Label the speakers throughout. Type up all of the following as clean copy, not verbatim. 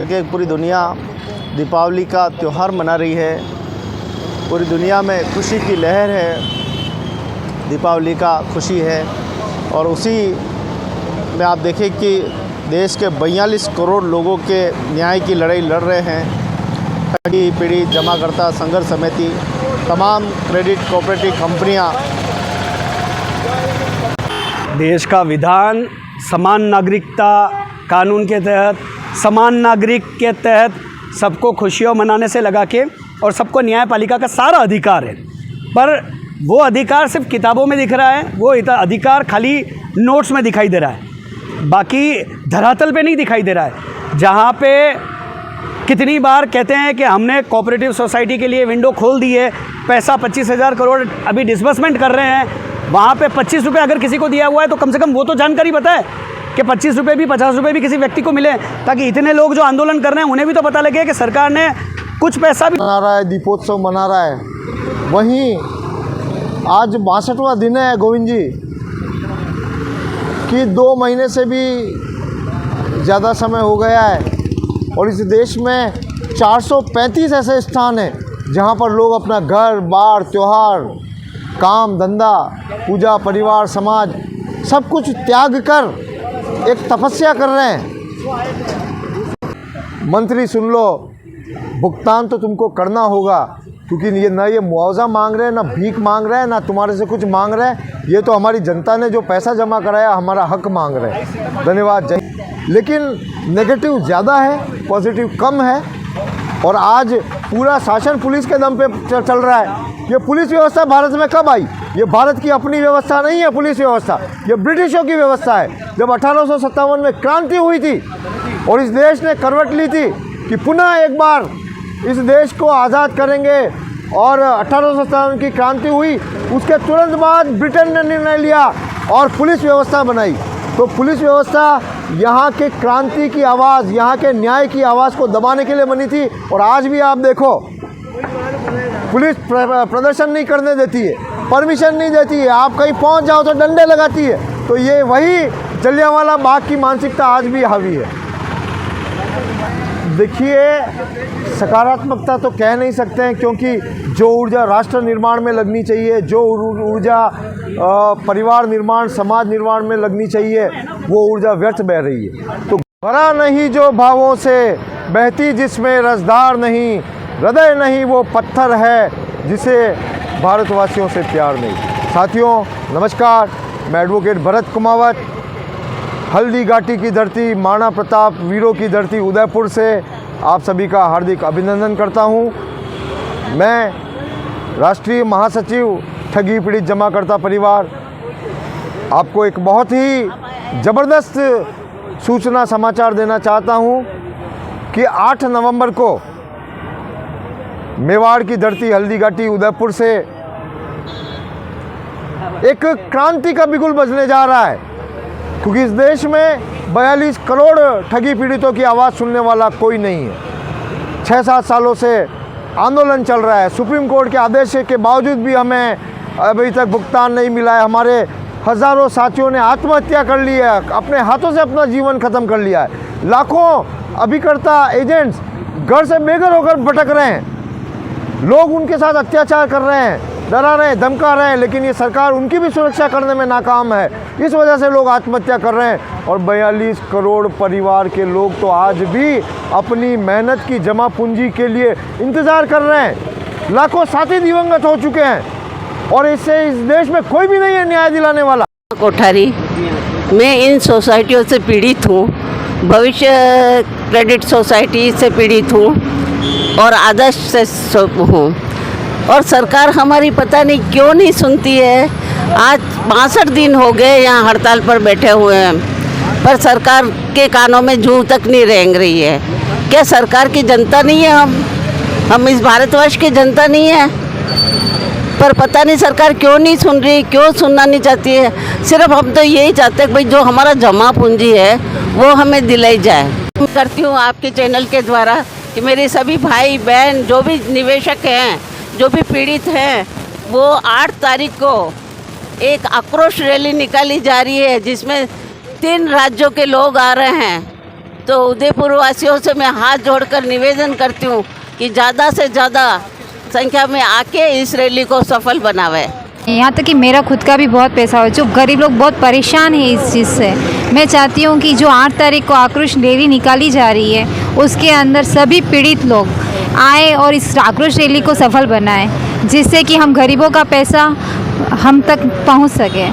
Speaker 1: क्योंकि पूरी दुनिया दीपावली का त्यौहार मना रही है। पूरी दुनिया में खुशी की लहर है, दीपावली का खुशी है। और उसी में आप देखें कि देश के 42 करोड़ लोगों के न्याय की लड़ाई लड़ रहे हैं। ठगी पीड़ित जमाकर्ता संघर्ष समिति, तमाम क्रेडिट कोऑपरेटिव कंपनियां।
Speaker 2: देश का विधान समान नागरिकता कानून के तहत, समान नागरिक के तहत सबको खुशियाँ मनाने से लगा के, और सबको न्यायपालिका का सारा अधिकार है। पर वो अधिकार सिर्फ किताबों में दिख रहा है, वो अधिकार खाली नोट्स में दिखाई दे रहा है, बाकी धरातल पे नहीं दिखाई दे रहा है। जहाँ पे कितनी बार कहते हैं कि हमने कोऑपरेटिव सोसाइटी के लिए विंडो खोल दी है, पैसा 25,000 करोड़ अभी डिसबर्समेंट कर रहे हैं, वहाँ पे 25 रुपये अगर किसी को दिया हुआ है तो कम से कम वो तो जानकारी बताए कि 25 रुपये भी 50 रुपये भी किसी व्यक्ति को मिले, ताकि इतने लोग जो आंदोलन कर रहे हैं उन्हें भी तो पता लगे कि सरकार ने कुछ पैसा भी
Speaker 1: मना रहा है, दीपोत्सव मना रहा है। वहीं आज 62वां दिन है गोविंद जी कि 2 महीने से भी ज़्यादा समय हो गया है, और इस देश में 435 ऐसे स्थान हैं जहाँ पर लोग अपना घर बार, त्यौहार, काम धंधा, पूजा, परिवार, समाज सब कुछ त्याग कर एक तपस्या कर रहे हैं। मंत्री सुन लो, भुगतान तो तुमको करना होगा, क्योंकि ये ना ये मुआवजा मांग रहे हैं, ना भीख मांग रहे हैं, ना तुम्हारे से कुछ मांग रहे हैं। ये तो हमारी जनता ने जो पैसा जमा कराया, हमारा हक मांग रहे हैं। धन्यवाद जय। लेकिन नेगेटिव ज़्यादा है, पॉजिटिव कम है। और आज पूरा शासन पुलिस के दम पे चल रहा है। ये पुलिस व्यवस्था भारत में कब आई? ये भारत की अपनी व्यवस्था नहीं है पुलिस व्यवस्था, ये ब्रिटिशों की व्यवस्था है। जब 1857 में क्रांति हुई थी और इस देश ने करवट ली थी कि पुनः एक बार इस देश को आज़ाद करेंगे, और 1857 की क्रांति हुई, उसके तुरंत बाद ब्रिटेन ने निर्णय लिया और पुलिस व्यवस्था बनाई। तो पुलिस व्यवस्था यहाँ के क्रांति की आवाज़, यहाँ के न्याय की आवाज़ को दबाने के लिए बनी थी। और आज भी आप देखो, पुलिस प्रदर्शन नहीं करने देती है, परमिशन नहीं देती है, आप कहीं पहुँच जाओ तो डंडे लगाती है। तो ये वही जलियांवाला बाग की मानसिकता आज भी हावी है। देखिए, सकारात्मकता तो कह नहीं सकते हैं, क्योंकि जो ऊर्जा राष्ट्र निर्माण में लगनी चाहिए, जो ऊर्जा परिवार निर्माण, समाज निर्माण में लगनी चाहिए, वो ऊर्जा व्यर्थ बह रही है। तो भरा नहीं जो भावों से, बहती जिसमें रसदार नहीं, हृदय नहीं वो पत्थर है जिसे भारतवासियों से प्यार नहीं। साथियों नमस्कार, मैं एडवोकेट भरत कुमावत, हल्दी घाटी की धरती, महाराणा प्रताप वीरों की धरती उदयपुर से आप सभी का हार्दिक अभिनंदन करता हूं। मैं राष्ट्रीय महासचिव ठगी पीड़ित जमाकर्ता परिवार आपको एक बहुत ही ज़बरदस्त सूचना समाचार देना चाहता हूं कि 8 नवंबर को मेवाड़ की धरती हल्दी घाटी उदयपुर से एक क्रांति का बिगुल बजने जा रहा है, क्योंकि इस देश में 42 करोड़ ठगी पीड़ितों की आवाज़ सुनने वाला कोई नहीं है। 6-7 सालों से आंदोलन चल रहा है, सुप्रीम कोर्ट के आदेश के बावजूद भी हमें अभी तक भुगतान नहीं मिला है। हमारे हज़ारों साथियों ने आत्महत्या कर ली है, अपने हाथों से अपना जीवन ख़त्म कर लिया है। लाखों अभिकर्ता एजेंट्स घर से बेघर होकर भटक रहे हैं, लोग उनके साथ अत्याचार कर रहे हैं, डरा रहे हैं, धमका रहे हैं, लेकिन ये सरकार उनकी भी सुरक्षा करने में नाकाम है। इस वजह से लोग आत्महत्या कर रहे हैं। और 42 करोड़ परिवार के लोग तो आज भी अपनी मेहनत की जमा पूंजी के लिए इंतज़ार कर रहे हैं। लाखों साथी दिवंगत हो चुके हैं और इससे इस देश में कोई भी नहीं है न्याय दिलाने वाला।
Speaker 3: कोठारी, मैं इन सोसाइटियों से पीड़ित हूँ, भविष्य क्रेडिट सोसाइटी से पीड़ित हूँ और आदर्श से हूँ, और सरकार हमारी पता नहीं क्यों नहीं सुनती है। आज 62 दिन हो गए यहाँ हड़ताल पर बैठे हुए हैं, पर सरकार के कानों में जूं तक नहीं रेंग रही है। क्या सरकार की जनता नहीं है? हम इस भारतवर्ष की जनता नहीं है? पर पता नहीं सरकार क्यों नहीं सुन रही, क्यों सुनना नहीं चाहती है। सिर्फ हम तो यही चाहते हैं कि भाई जो हमारा जमा पूंजी है वो हमें दिलाई जाए। करती हूँ आपके चैनल के द्वारा कि मेरे सभी भाई बहन जो भी निवेशक हैं, जो भी पीड़ित हैं, वो 8 तारीख को एक आक्रोश रैली निकाली जा रही है, जिसमें 3 राज्यों के लोग आ रहे हैं तो उदयपुर वासियों से मैं हाथ जोड़कर निवेदन करती हूँ कि ज़्यादा से ज़्यादा संख्या में आके इस रैली को सफल बनावे।
Speaker 4: यहाँ तक कि मेरा खुद का भी बहुत पैसा हो, जो गरीब लोग बहुत परेशान हैं इस चीज़ से। मैं चाहती हूँ कि जो 8 तारीख को आक्रोश रैली निकाली जा रही है उसके अंदर सभी पीड़ित लोग आए और इस आक्रोश रैली को सफल बनाएं, जिससे कि हम गरीबों का पैसा हम तक पहुँच सके।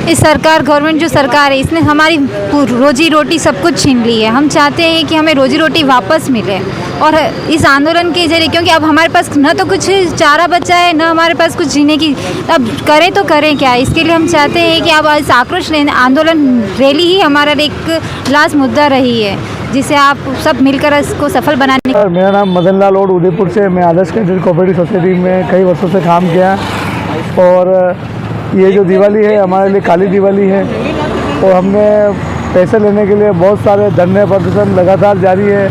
Speaker 4: इस सरकार गवर्नमेंट जो सरकार है इसने हमारी रोजी रोटी सब कुछ छीन ली है। हम चाहते हैं कि हमें रोजी रोटी वापस मिले और इस आंदोलन के जरिए, क्योंकि अब हमारे पास न तो कुछ चारा बचा है, न हमारे पास कुछ जीने की, अब करें तो करें क्या। इसके लिए हम चाहते हैं कि अब इस आक्रोश आंदोलन रैली ही हमारा एक लास्ट मुद्दा रही है, जिसे आप सब मिलकर इसको सफल बनाने।
Speaker 5: मेरा नाम मदन लाल और उदयपुर से, मैं आदर्श क्रेडिट कोऑपरेटिव सोसाइटी में कई वर्षों से काम किया। और ये जो दिवाली है हमारे लिए काली दिवाली है और हमने पैसे लेने के लिए बहुत सारे धरने प्रदर्शन लगातार जारी है।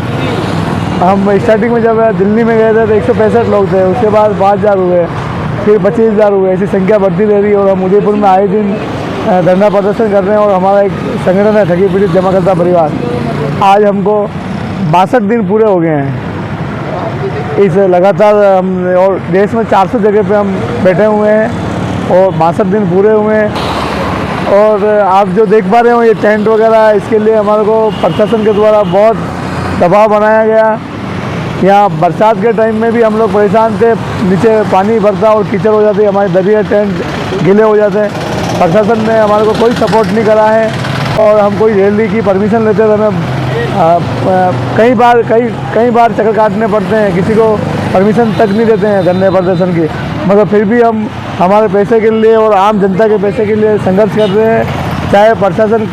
Speaker 5: हम स्टार्टिंग में जब दिल्ली में गए थे तो 165 लोग थे, उसके बाद 5000 हुए, फिर 25,000 हुए, ऐसी संख्या बढ़ती रह रही है। और हम उदयपुर में आए दिन धरना प्रदर्शन कर रहे हैं और हमारा एक संगठन है ठगी पीड़ित जमाकर्ता परिवार। आज हमको 62 दिन पूरे हो गए हैं इस लगातार हम, और देश में 400 जगह पे हम बैठे हुए हैं और 62 दिन पूरे हुए हैं। और आप जो देख पा रहे हो ये टेंट वगैरह, इसके लिए हमारे को प्रशासन के द्वारा बहुत दबाव बनाया गया। यहाँ बरसात के टाइम में भी हम लोग परेशान थे, नीचे पानी भरता और कीचड़ हो जाती, हमारे दरिया टेंट गीले हो जाते हैं। प्रशासन ने हमारे को कोई सपोर्ट नहीं करा है और हम कोई रैली की परमिशन लेते थे हमें कई बार चक्कर काटने पड़ते हैं, किसी को परमिशन तक नहीं देते हैं धरने प्रदर्शन की। मगर फिर भी हम हमारे पैसे के लिए और आम जनता के पैसे के लिए संघर्ष कर रहे हैं, चाहे प्रशासन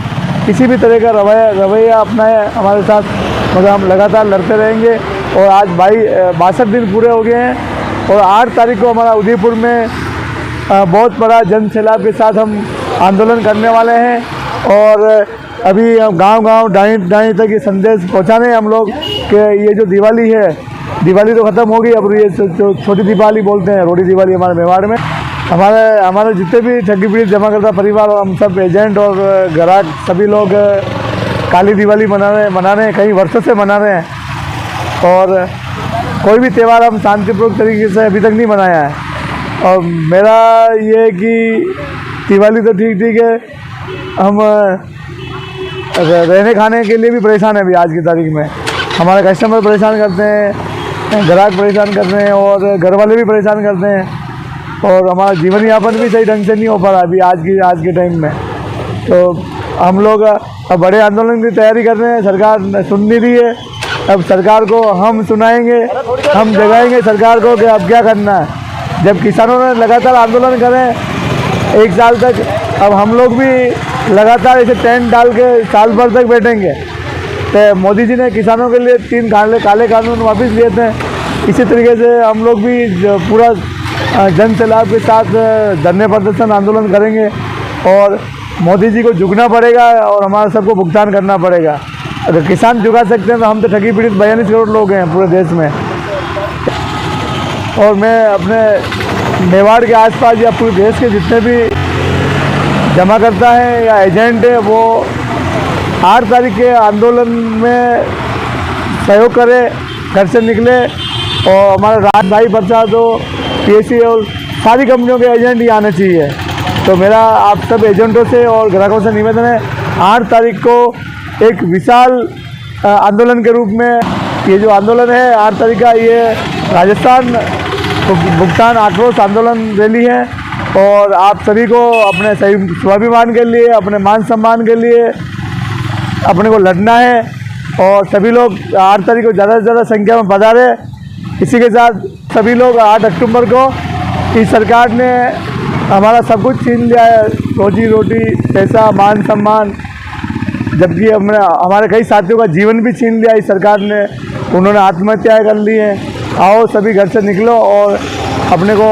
Speaker 5: किसी भी तरह का रवैया अपनाए हमारे साथ, मगर हम लगातार लड़ते रहेंगे। और आज 62 दिन पूरे हो गए हैं और 8 तारीख को हमारा उदयपुर में बहुत बड़ा जन सैलाब के साथ हम आंदोलन करने वाले हैं। और अभी हम गांव-गांव डाँई तक ये संदेश पहुंचाने हम लोग कि ये जो दिवाली है, दिवाली तो ख़त्म हो गई, अब ये छोटी दिवाली बोलते हैं, रोटी दिवाली हमारे मेवाड़ में। हमारे जितने भी ठगी पीड़ित जमाकर्ता परिवार और हम सब एजेंट और ग्राहक सभी लोग काली दिवाली मना रहे हैं, कई वर्षों से मना रहे हैं। और कोई भी त्यौहार हम शांतिपूर्वक तरीके से अभी तक नहीं मनाया है। और मेरा ये है कि दिवाली तो ठीक है, हम रहने खाने के लिए भी परेशान है। अभी आज की तारीख में हमारे कस्टमर परेशान करते हैं, ग्राहक परेशान करते हैं और घर वाले भी परेशान करते हैं और हमारा जीवन यापन भी सही ढंग से नहीं हो पा रहा अभी आज के टाइम में। तो हम लोग अब बड़े आंदोलन की तैयारी कर रहे हैं, सरकार सुन नहीं रही है। अब सरकार को हम सुनाएंगे, हम जगाएंगे सरकार को कि अब क्या करना है। जब किसानों ने लगातार आंदोलन करे 1 साल तक, अब हम लोग भी लगातार ऐसे टेंट डाल के साल भर तक बैठेंगे। तो मोदी जी ने किसानों के लिए 3 काले कानून वापस लिए थे, इसी तरीके से हम लोग भी पूरा जन सैलाब के साथ धरने प्रदर्शन आंदोलन करेंगे और मोदी जी को झुकना पड़ेगा और हमारा सबको भुगतान करना पड़ेगा। अगर किसान झुका सकते हैं तो हम तो ठगी पीड़ित 42 करोड़ लोग हैं पूरे देश में। और मैं अपने मेवाड़ के आसपास या पूरे देश के जितने भी जमाकर्ता हैं या एजेंट हैं वो 8 तारीख के आंदोलन में सहयोग करें, घर से निकले। और हमारे राज भाई प्रसाद हो, PSC और सारी कंपनियों के एजेंट ही आने चाहिए। तो मेरा आप सब एजेंटों से और ग्राहकों से निवेदन है, 8 तारीख को एक विशाल आंदोलन के रूप में ये जो आंदोलन है 8 तारीख का, ये राजस्थान भुगतान आक्रोश आंदोलन रैली है। और आप सभी को अपने सही स्वाभिमान के लिए, अपने मान सम्मान के लिए अपने को लड़ना है और सभी लोग 8 तारीख को ज़्यादा से ज़्यादा संख्या में पधारे। इसी के साथ सभी लोग 8 अक्टूबर को इस सरकार ने हमारा सब कुछ छीन लिया है, रोजी रोटी, पैसा, मान सम्मान, जबकि हमारे कई साथियों का जीवन भी छीन लिया इस सरकार ने। उन्होंने आत्महत्याएं कर ली हैं। आओ सभी घर से निकलो और अपने को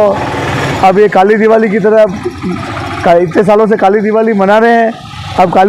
Speaker 5: अब ये काली दिवाली की तरह इतने सालों से काली दिवाली मना रहे हैं, अब काली